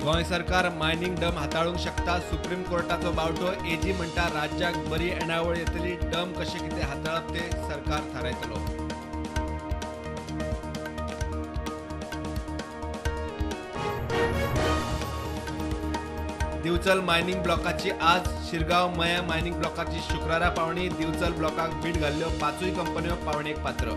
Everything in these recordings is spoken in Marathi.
गोंय सरकार मायनिंग डम हाताळूंक शकता. सुप्रीम कोर्टाचो बावटो. एजी म्हणटा राज्याक बरी येणावळ येतली. डम कशे कितें हाताळप ते सरकार थारायतलो. दिवचल मायनिंग ब्लॉकाची आज. शिरगांव मया मायनिंग ब्लॉकाची शुक्रारा पावणी. दिवचल ब्लॉकाक बीड घाल्ल्यो 5 कंपन्यो पावणेक पात्र.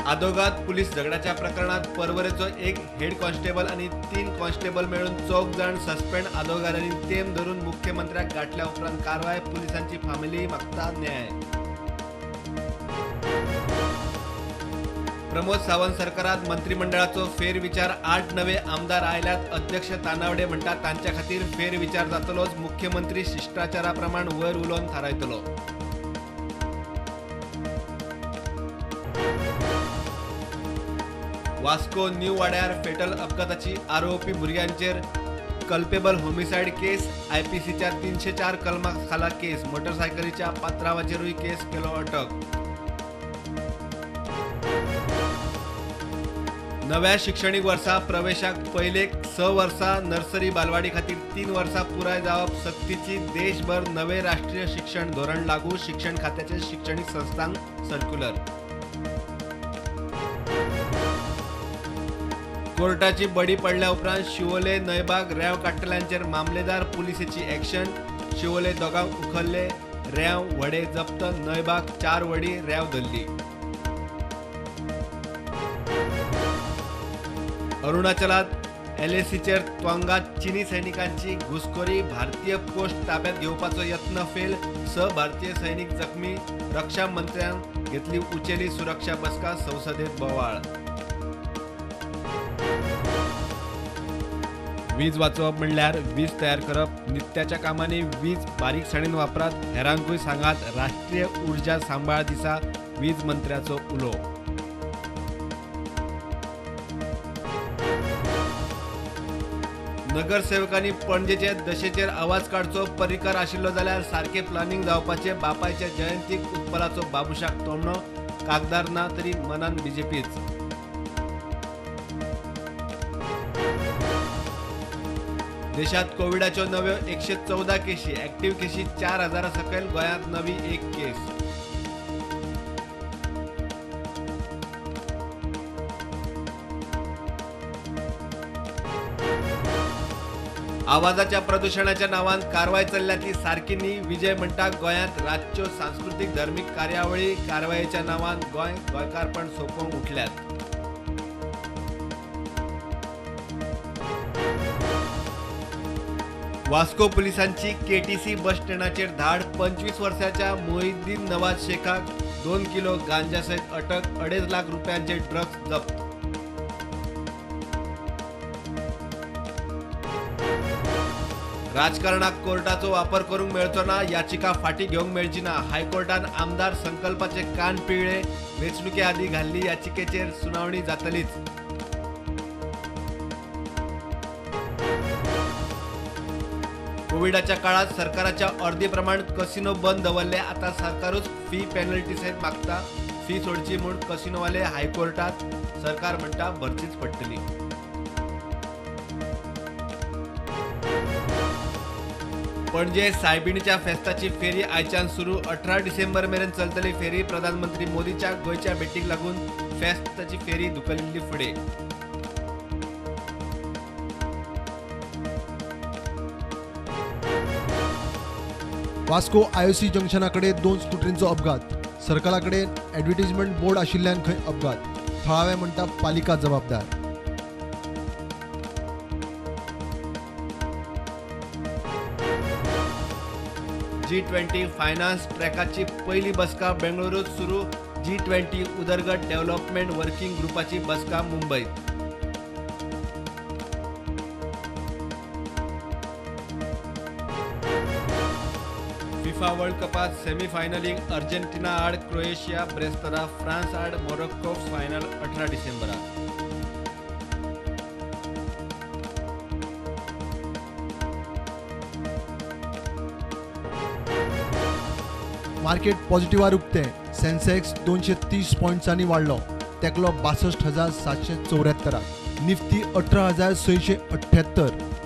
आदोगाद पुलीस झगड्याच्या प्रकरणात परवरेचो एक हेड कॉन्स्टेबल आणि 3 कॉन्स्टेबल मेळून 4 जाण सस्पेंड. आदोगादांनी तेम धरून मुख्यमंत्र्याक गाठल्या उपरांत कारवाय. पुलिसांची फामिली मागता न्याय. प्रमोद सावंत सरकारात मंत्रिमंडळाचो फेरविचार. 8 नवे आमदार आयल्यात. अध्यक्ष तानावडे म्हणटा तांच्या खातीर फेरविचार जातलोच. मुख्यमंत्री शिष्टाचाराप्रमाण वयर उलोवन थारायतलो. वास्को न्यू वाड्यार फेटल अपघाताची आरोपी भुरग्यांचेर कल्पेबल होमिसाइड केस. आयपीसीच्या 304 कलमा खाला केस. मोटरसायकलीच्या पात्रांवाचेरूय केस केलो अटक. नव्या शिक्षणीक वर्सा प्रवेशाक पयलेक 6 वर्सां नर्सरी बालवाडी खातीर 3 वर्सां पुराय जावप सक्तीची. देशभर नवे राष्ट्रीय शिक्षण धोरण लागू. शिक्षण खात्याचे शिक्षणीक संस्थांक सर्क्युलर. कोर्टाची बडी पडल्या उपरांत शिवोले न्हयबाग रेंव काडटल्यांचेर मामलेदार. पुलिसेची एक्शन. शिवोले दोगांक उखल्ले. रेंव व्हडे जप्त. न्हयबाग 4 व्हडी रेंव धरली. अरुणाचलात एलएसीचेर त्वांगात चीनी सैनिकांची घुसखोरी. भारतीय पोस्ट ताब्यात घेवपाचो यत्न फेल. 6 भारतीय सैनिक जखमी. रक्षा मंत्र्यान घेतली उचेली सुरक्षा बसका. संसदेत बोवाळ. वीज वाचोवप म्हणल्यार वीज तयार करप. नित्याच्या कामांनी वीज बारीकसाणीन वापरात. हेरांकूय सांगात. राष्ट्रीय उर्जा सांबाळ दिसा वीज मंत्र्याचो उलो. नगरसेवकांनी पणजेचे दशेचेर आवाज काडचो. पर्रीकार आशिल्लो जाल्यार सारखे प्लॅनिंग जावपाचे. बापायच्या जयंतीक उत्पलाचो बाबुशाक तोमणो. कागदार ना तरी मनान बीजेपीच. देशात कोविडाच्यो नव्यो 114 केशी. ॲक्टिव्ह केशी 4000 सकयल. गोंयांत नवी 1 केस. आवाजाच्या प्रदूषणाच्या नावान कारवाय चल्ल्या ती सारकी न्ही. विजय म्हणटा गोंयांत रातच्यो सांस्कृतीक धर्मीक कार्यावळी. कारवायेच्या नावान गोंयकारपण सोंपोवंक उठल्यात. वास्को पुलिसांची केटीसी बस स्टँडाचेर धाड. 25 वर्साच्या मोहिद्दीन नवाज शेखाक 2 किलो गांजा सयत अटक. 2.5 लाख रुपयांचे ड्रग्ज जप्त. राजकारणाक कोर्टाचो वापर करूंक मेळचो ना. याचिका फाटी घेवंक मेळची ना. हायकोर्टान आमदार संकल्पाचे कान पिळ्ळे. वेंचणुके आदीं घाल्ली याचिकेचेर सुनावणी जातलीच. कोविडाच्या काळात सरकाराच्या अर्दी प्रमाण कसिनो बंद दवरले. आता सरकारूच फी पेनल्टी सयत मागता. फी सोडची म्हूण कसिनोवाले हायकोर्टात. सरकार म्हणटा भरचीच पडटली. पणजे सायबिणीच्या फेस्ताची फेरी आयच्यान सुरू. 18 डिसेंबर मेरेन चलतली फेरी. प्रधानमंत्री मोदीच्या गोंयच्या भेटीक लागून फेस्ताची फेरी धुकलिल्ली फुडें. वास्को आयओसी जंक्शनाकडे 2 स्कुटरींचो अपघात. सर्कलाकडे ॲडव्हर्टिजमेंट बोर्ड आशिल्ल्यान खंय अपघात. थळावे म्हणटा पालिका जबाबदार. G20 फायनान्स ट्रॅकाची पहिली बसका बेंगळुरूत सुरू. G20 उदरगत डेव्हलपमेंट वर्किंग ग्रुपाची बसका मुंबईत. फिफा वर्ल्ड कपात सेमीफायनलीक अर्जेंटिना आड क्रोएशिया ब्रेस्तारा. फ्रांस आड मोरक्को फायनल 18 डिसेंबराक. मार्केट पॉझिटिव्हार उक्तें. सेन्सेक्स 230 पॉयंट्सांनी वाडलो, तेकलो 62,774. निफ्टी 18,678.